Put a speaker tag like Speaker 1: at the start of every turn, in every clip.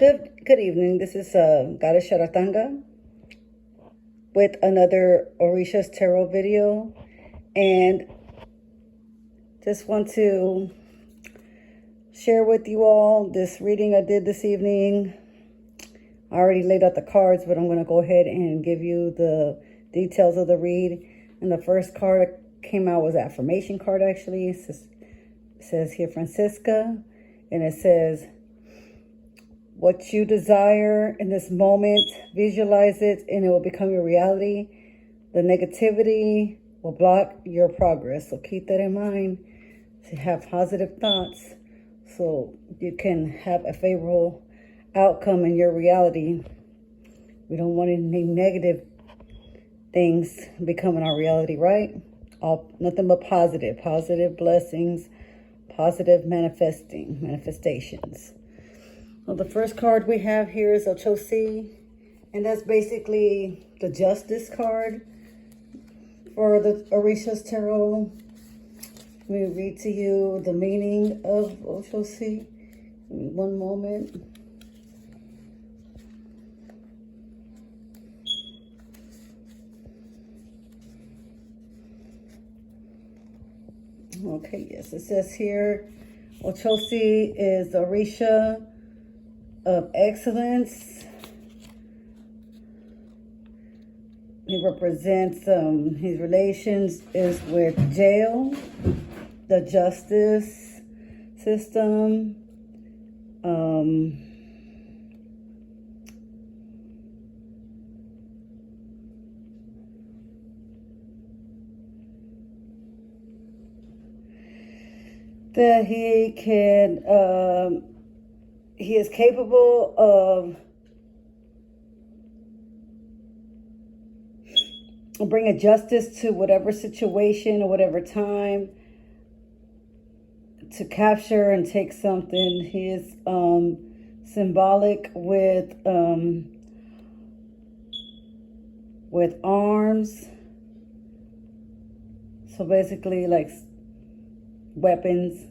Speaker 1: Good evening. This is Goddess Sharatanga with another Orisha's Tarot video, and just want to share with you all this reading I did this evening. I already laid out the cards, but I'm going to go ahead and give you the details of the read. And the first card that came out was affirmation card, actually. It says here, Francisca, and it says, what you desire in this moment, visualize it and it will become your reality. The negativity will block your progress. So keep that in mind, to have positive thoughts so you can have a favorable outcome in your reality. We don't want any negative things becoming our reality, right? Nothing but positive blessings, positive manifestations. Well, the first card we have here is Ochosi, and that's basically the Justice card for the Orisha's Tarot. Let me read to you the meaning of Ochosi. One moment. Okay, yes, it says here, Ochosi is the Orisha of excellence. He represents his relations is with jail, the justice system, that he is capable of bringing justice to whatever situation or whatever time, to capture and take something. He is symbolic with arms. So basically like weapons.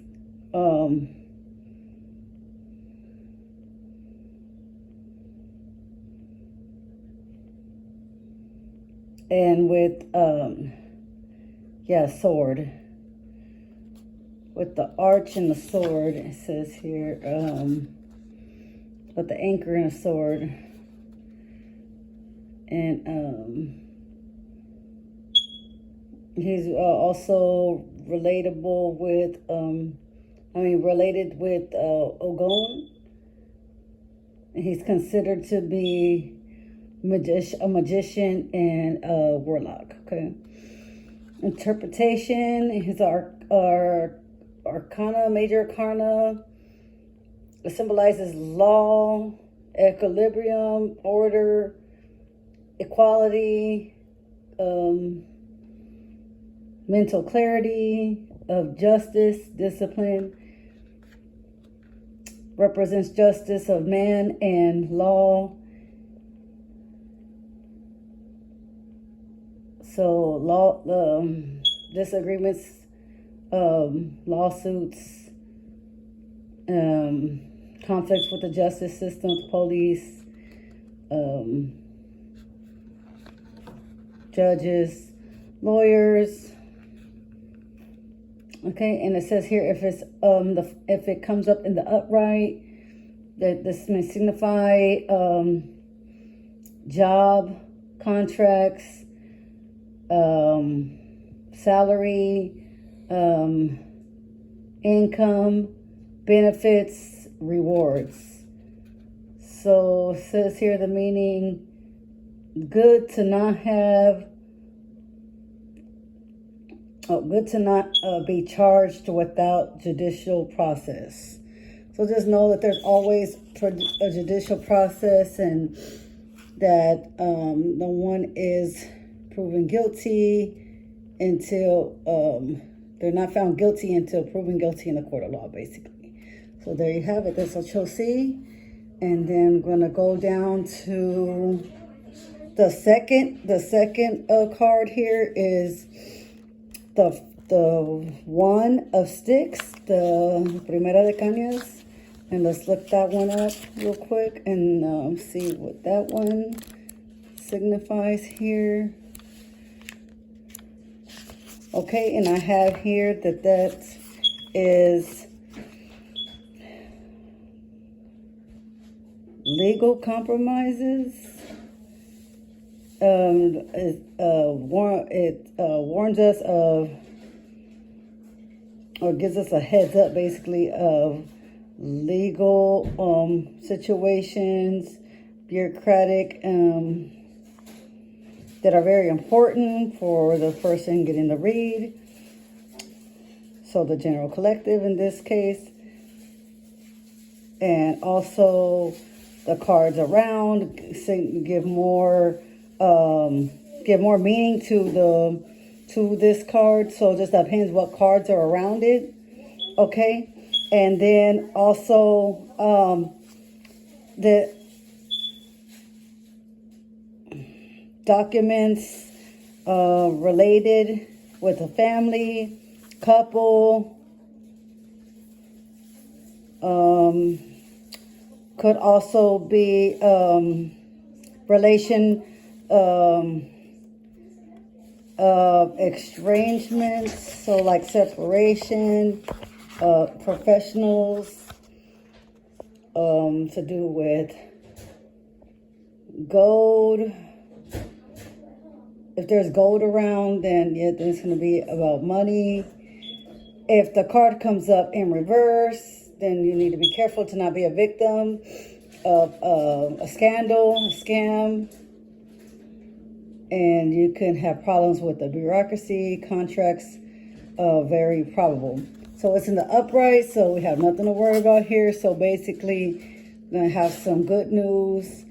Speaker 1: And with, sword. With the arch and the sword, it says here, with the anchor and a sword. And he's also relatable with, related with Ogun. He's considered to be a magician and a warlock. Okay. Interpretation is our arcana, major arcana. It symbolizes law, equilibrium, order, equality, mental clarity, of justice, discipline. Represents justice of man and law. So disagreements, lawsuits, conflicts with the justice system, police, judges, lawyers. Okay, and it says here, if it comes up in the upright, that this may signify job, contracts, salary, income, benefits, rewards. So it says here the meaning, good to not be charged without judicial process. So just know that there's always a judicial process, and that no one is proven guilty until they're not found guilty until proven guilty in the court of law, basically. So there you have it. That's Ochosi. And then I'm going to go down to the second card here is the One of Sticks, the Primera de Cañas. And let's look that one up real quick and see what that one signifies here. Okay, and I have here that is legal compromises. It warns us of, or gives us a heads up basically of legal situations, bureaucratic, that are very important for the person getting to read. So the general collective in this case. And also the cards around give more meaning to this card. So it just depends what cards are around it. Okay. And then also the documents related with a family, couple, could also be relation estrangements, so like separation, professionals, to do with gold. If there's gold around, then yeah, then it's going to be about money. If the card comes up in reverse, then you need to be careful to not be a victim of a scandal, a scam. And you can have problems with the bureaucracy, contracts, very probable. So it's in the upright, so we have nothing to worry about here. So basically, we're going to have some good news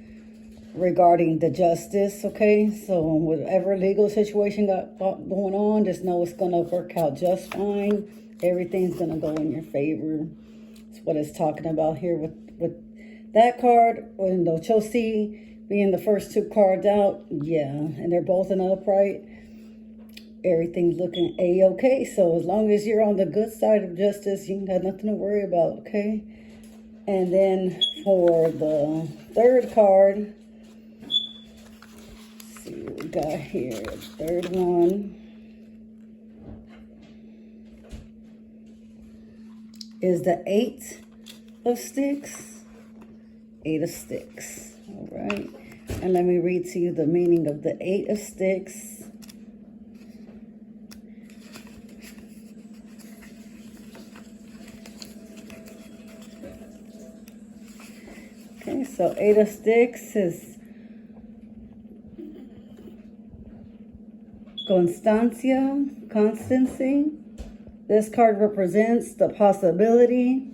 Speaker 1: regarding the justice, okay? So whatever legal situation got going on, just know it's going to work out just fine. Everything's going to go in your favor. That's what it's talking about here with that card. And the Chosi being the first two cards out, yeah, and they're both in the upright. Everything's looking a-okay. So as long as you're on the good side of justice, you got nothing to worry about, okay? And then for the third card, see what we got here. Third one is the Eight of Sticks. Eight of Sticks. All right. And let me read to you the meaning of the Eight of Sticks. Okay, so Eight of Sticks is constancy. This card represents the possibility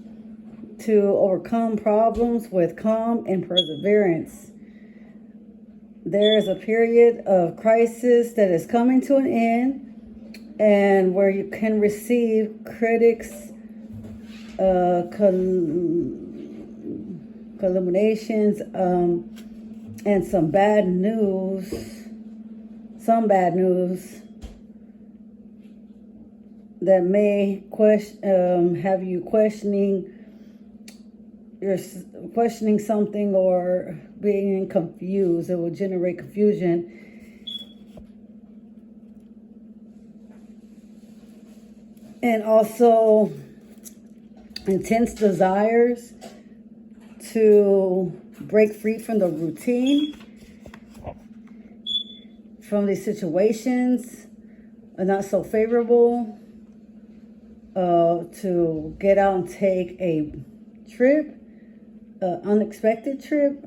Speaker 1: to overcome problems with calm and perseverance. There is a period of crisis that is coming to an end, and where you can receive critics' illuminations and some bad news that may have you questioning something or being confused. It will generate confusion. And also intense desires to break free from the routine, from these situations are not so favorable, to get out and take a trip, unexpected trip,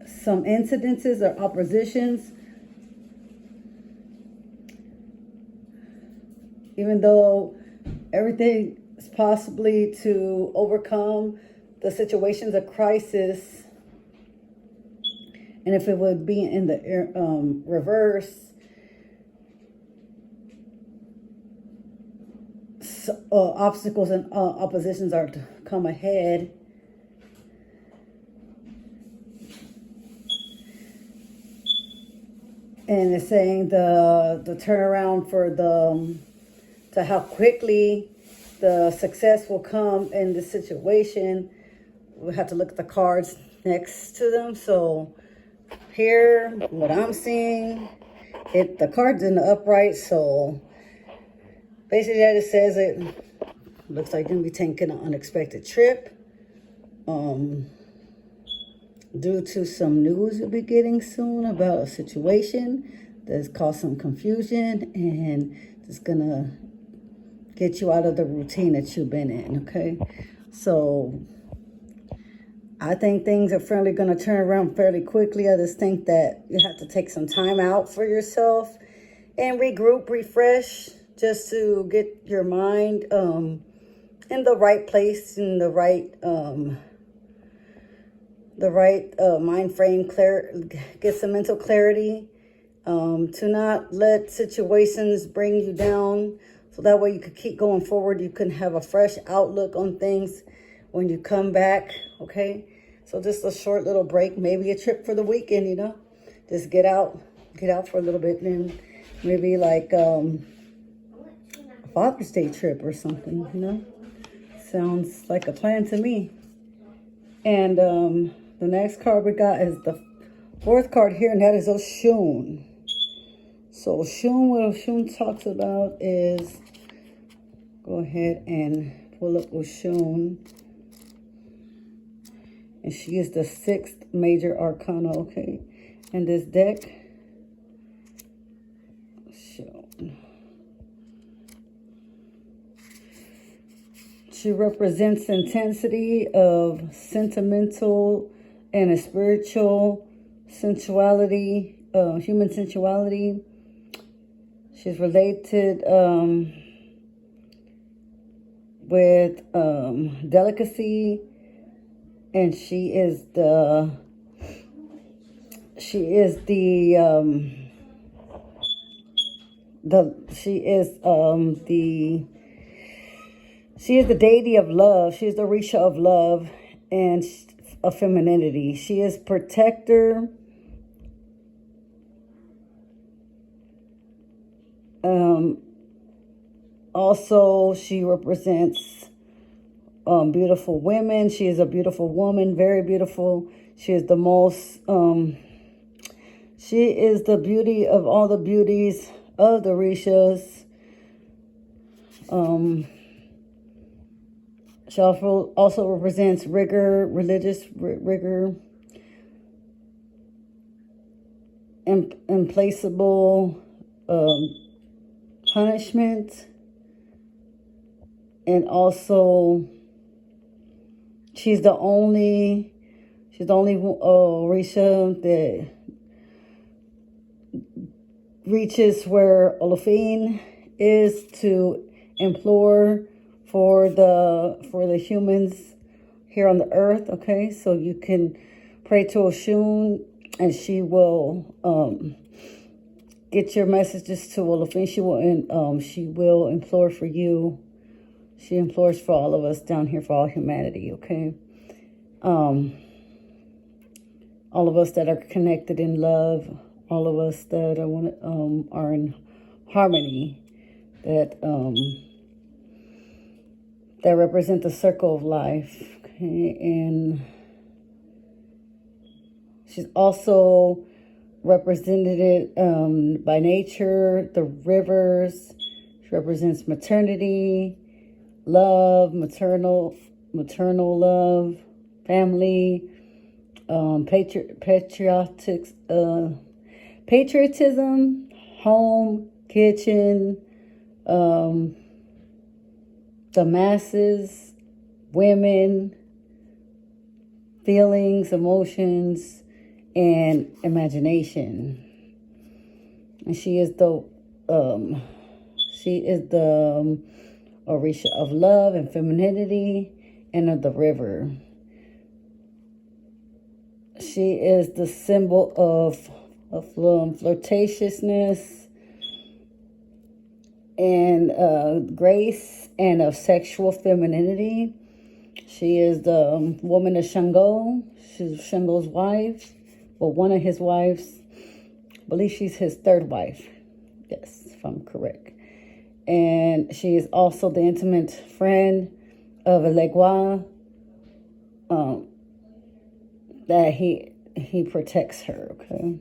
Speaker 1: some incidences or oppositions, even though everything is possibly to overcome the situations of crisis. And if it would be in the reverse, obstacles and oppositions are to come ahead. And it's saying the turnaround for to how quickly the success will come in the situation. We'll have to look at the cards next to them. So here, what I'm seeing, the card's in the upright. So basically that it says it looks like you're going to be taking an unexpected trip. Due to some news you'll be getting soon about a situation that's caused some confusion and it's gonna get you out of the routine that you've been in, okay? So I think things are fairly gonna turn around fairly quickly. I just think that you have to take some time out for yourself and regroup, refresh, just to get your mind in the right place, in the right mind frame, get some mental clarity, to not let situations bring you down, so that way you could keep going forward. You can have a fresh outlook on things when you come back, okay? So just a short little break, maybe a trip for the weekend, you know? Just get out for a little bit, and maybe like a Father's Day trip or something, you know? Sounds like a plan to me. And the next card we got is the fourth card here, and that is Oshun. So Oshun, what Oshun talks about is, go ahead and pull up Oshun. And she is the 6th major arcana, okay? And this deck, Oshun. She represents intensity of sentimental and a spiritual sensuality, human sensuality. She's related with delicacy, and she is the deity of love. She is the Orisha of love and of femininity. She is protector. Also, she represents beautiful women. She is a beautiful woman, very beautiful. She is the most, she is the beauty of all the beauties of the Orishas. She also represents rigor, religious rigor, implacable punishment, and also she's the only Orisha that reaches where Olafin is to implore for the humans here on the earth, okay? So you can pray to Oshun, and she will get your messages to Olafin. She will implore for you. She implores for all of us down here, for all humanity, okay? All of us that are connected in love, all of us that are in harmony, that represent the circle of life. Okay? And she's also represented by nature, the rivers. She represents maternity, love, maternal love, family, patriotism, home, kitchen, the masses, women, feelings, emotions, and imagination. And she is the Orisha of love and femininity, and of the river. She is the symbol of flirtatiousness and grace, and of sexual femininity. She is the woman of Shango. She's Shango's wife, or one of his wives. I believe she's his third wife. Yes, if I'm correct. And she is also the intimate friend of Elegua, that he protects her, okay?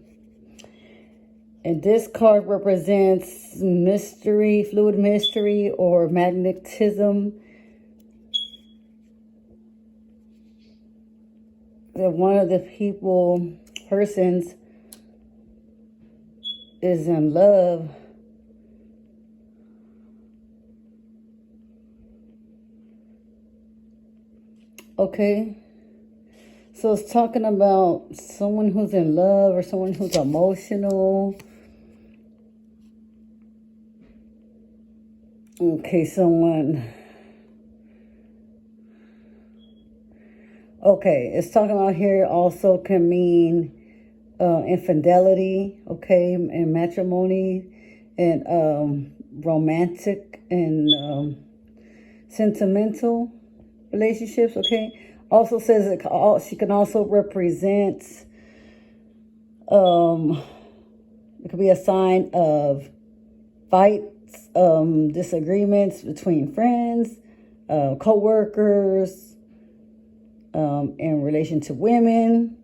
Speaker 1: And this card represents mystery, fluid mystery, or magnetism. That one of the persons is in love. Okay. So it's talking about someone who's in love or someone who's emotional. Okay, someone. Okay, it's talking about here also can mean infidelity, okay, and matrimony, and romantic and sentimental relationships, okay. Also says she can also represent, it could be a sign of fights, disagreements between friends, co-workers, in relation to women.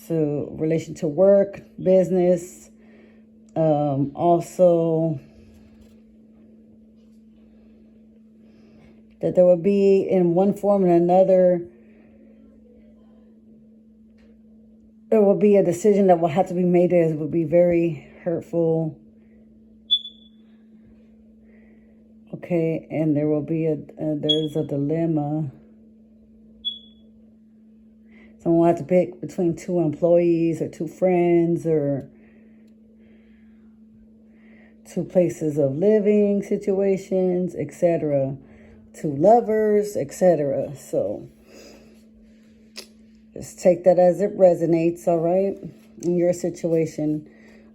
Speaker 1: So relation to work, business, also that there will be in one form or another, there will be a decision that will have to be made that will be very hurtful. Okay, and there will be there's a dilemma. Someone will have to pick between two employees or two friends or two places of living situations, etc. Two lovers, etc. So just take that as it resonates, all right, in your situation.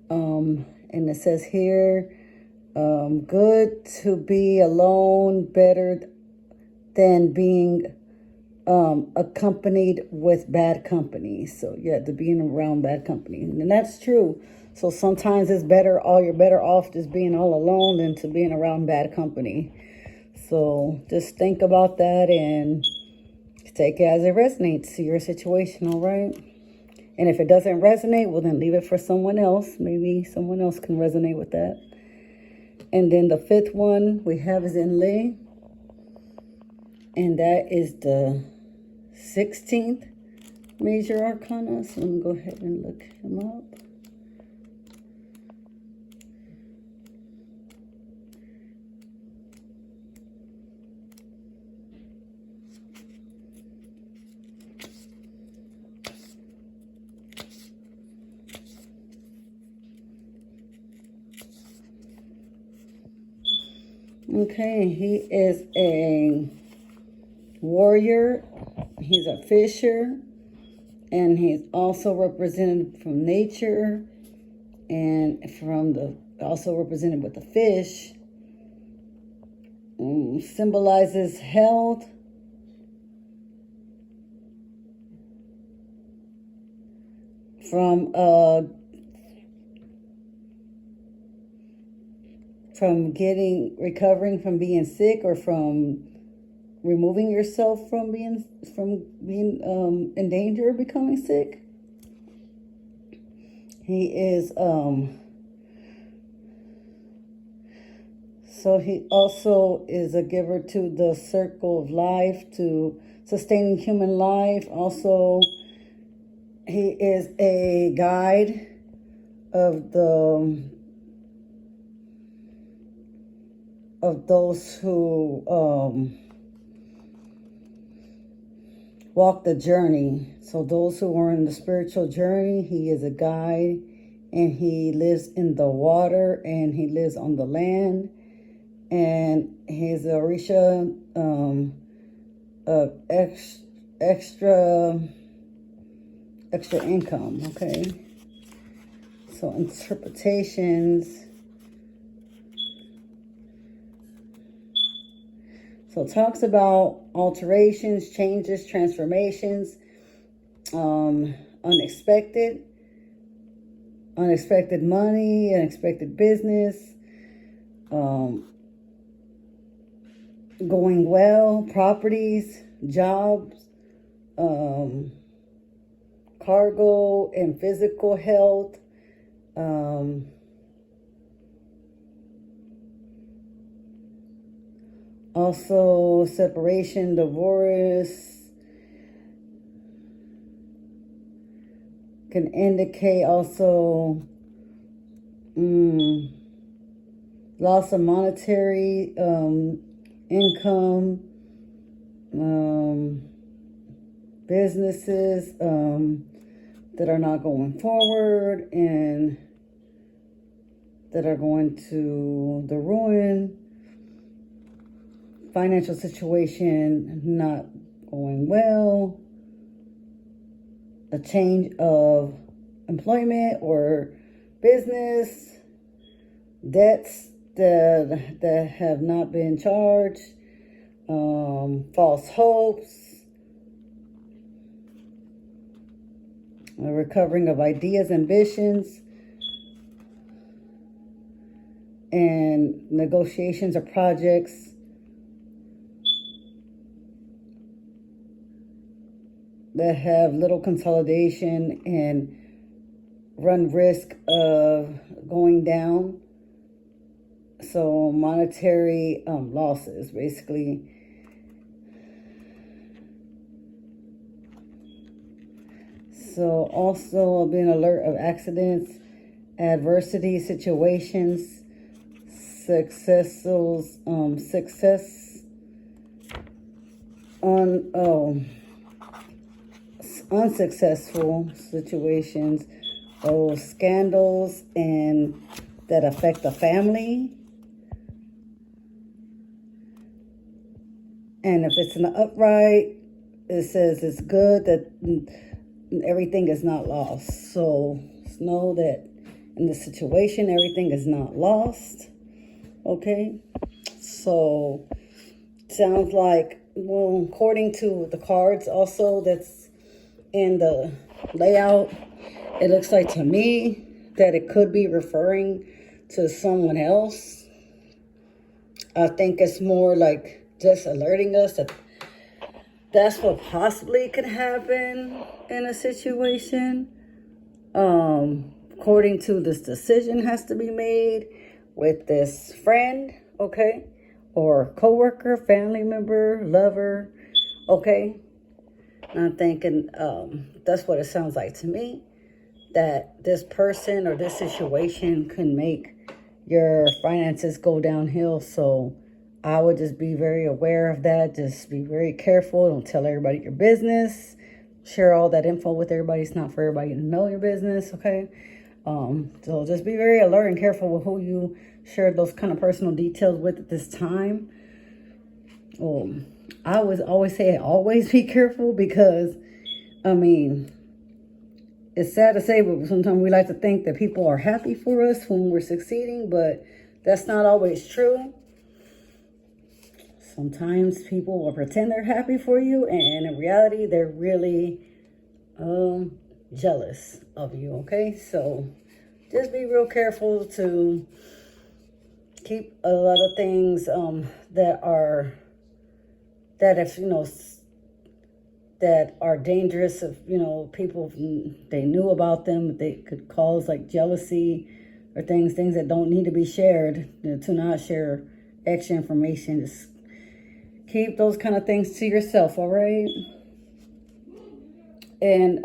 Speaker 1: And it says here, good to be alone, better than being accompanied with bad company. So yeah, to being around bad company, and that's true. So sometimes it's better, you're better off just being all alone than to being around bad company. So just think about that and take it as it resonates to your situation, all right? And if it doesn't resonate, well, then leave it for someone else. Maybe someone else can resonate with that. And then the fifth one we have is in Lay. And that is the 16th major arcana. So let me go ahead and look him up. Okay, he is a warrior. He's a fisher. And he's also represented from nature. And also represented with the fish. Symbolizes health. From recovering from being sick, or from removing yourself from being in danger of becoming sick. He is so he also is a giver to the circle of life, to sustaining human life. Also, he is a guide of those who walk the journey. So those who are in the spiritual journey, he is a guide, and he lives in the water, and he lives on the land, and he's a Orisha, extra income. Okay, so interpretations. So it talks about alterations, changes, transformations, unexpected, unexpected money, unexpected business, going well, properties, jobs, cargo and physical health, also separation, divorce, can indicate also loss of monetary income, businesses that are not going forward and that are going to the ruin, financial situation not going well, a change of employment or business, debts that have not been charged, false hopes, a recovering of ideas, ambitions, and negotiations of projects that have little consolidation and run risk of going down. So monetary losses, basically. So also being alert of accidents, adversity situations, success on unsuccessful situations, scandals and that affect the family. And if it's an upright, it says it's good that everything is not lost. So know that in this situation, everything is not lost. Okay? So sounds like, well, according to the cards also that's in the layout, it looks like to me that it could be referring to someone else. I think it's more like just alerting us that that's what possibly could happen in a situation. According to this decision has to be made with this friend, okay? Or coworker, family member, lover, okay? And I'm thinking that's what it sounds like to me, that this person or this situation can make your finances go downhill. So I would just be very aware of that. Just be very careful. Don't tell everybody your business. Share all that info with everybody. It's not for everybody to know your business, okay? So just be very alert and careful with who you share those kind of personal details with at this time. I would always say always be careful because, I mean, it's sad to say, but sometimes we like to think that people are happy for us when we're succeeding, but that's not always true. Sometimes people will pretend they're happy for you, and in reality, they're really jealous of you, okay? So just be real careful to keep a lot of things that are dangerous. If people, they knew about them, they could cause like jealousy or things that don't need to be shared. To not share extra information. Just keep those kind of things to yourself, all right? And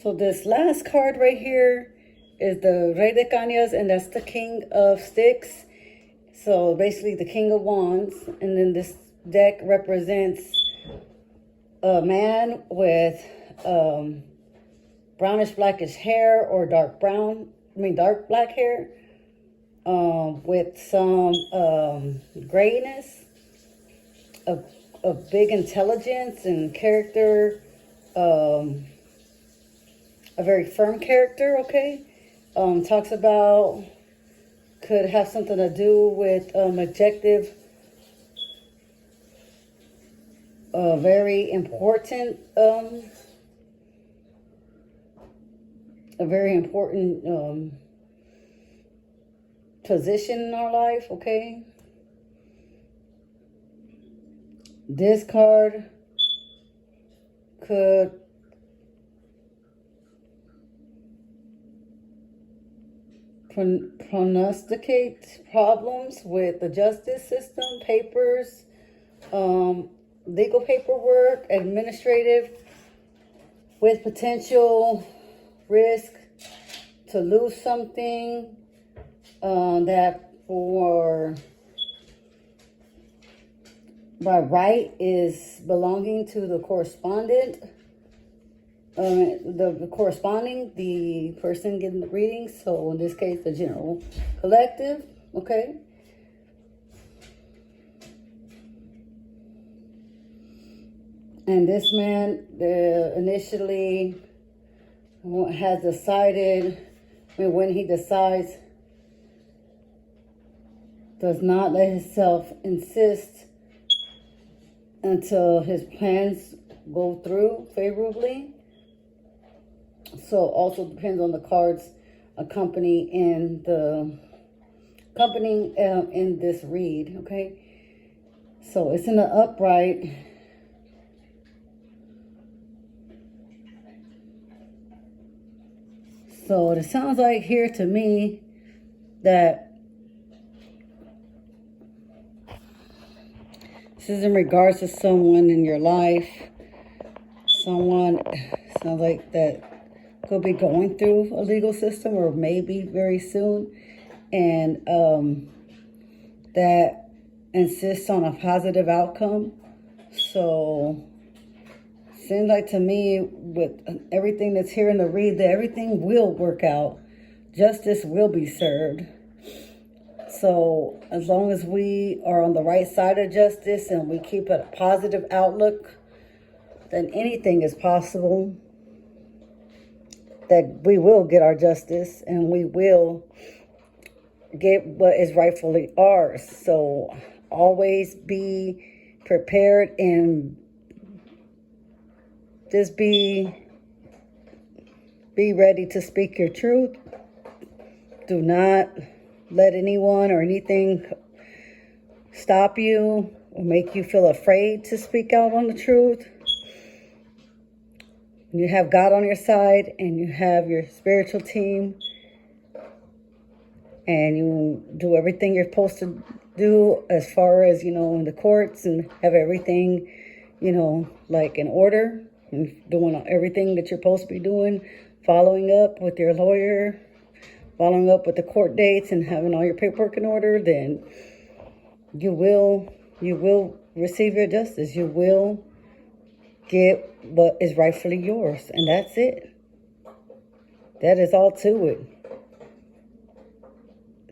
Speaker 1: so this last card right here is the Rey de Cañas, and that's the King of Sticks. So basically the King of Wands. And then this deck represents a man with brownish blackish hair or dark black hair, with some grayness, a big intelligence and character, a very firm character, okay? Talks about, could have something to do with objective, very important a very important position in our life, okay? This card could prognosticate problems with the justice system, papers, legal paperwork, administrative, with potential risk to lose something that by right is belonging to the correspondent. The corresponding, the person getting the reading. So in this case, the general collective, okay? And this man initially has decided, when he decides, does not let himself insist until his plans go through favorably. So also depends on the cards accompanying in this read, okay? So it's in the upright. So it sounds like here to me that this is in regards to someone in your life. Someone sounds like that could be going through a legal system or maybe very soon. And that insists on a positive outcome. So seems like to me, with everything that's here in the read, that everything will work out. Justice will be served. So as long as we are on the right side of justice and we keep a positive outlook, then anything is possible. That we will get our justice and we will get what is rightfully ours. So always be prepared and just be ready to speak your truth. Do not let anyone or anything stop you or make you feel afraid to speak out on the truth. You have God on your side and you have your spiritual team and you do everything you're supposed to do as far as, in the courts, and have everything, like in order and doing everything that you're supposed to be doing, following up with your lawyer, following up with the court dates and having all your paperwork in order, then you will receive your justice. You will get what is rightfully yours. And that's it. That is all to it.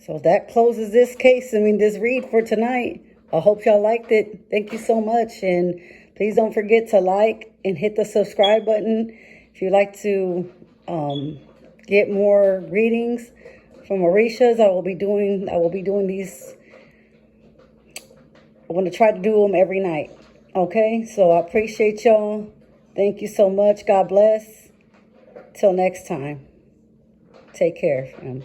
Speaker 1: So that closes this case. This read for tonight. I hope y'all liked it. Thank you so much. And please don't forget to like and hit the subscribe button. If you'd like to get more readings from Orishas, I will be doing these. I want to try to do them every night. Okay, so I appreciate y'all. Thank you so much. God bless. Till next time. Take care, fam.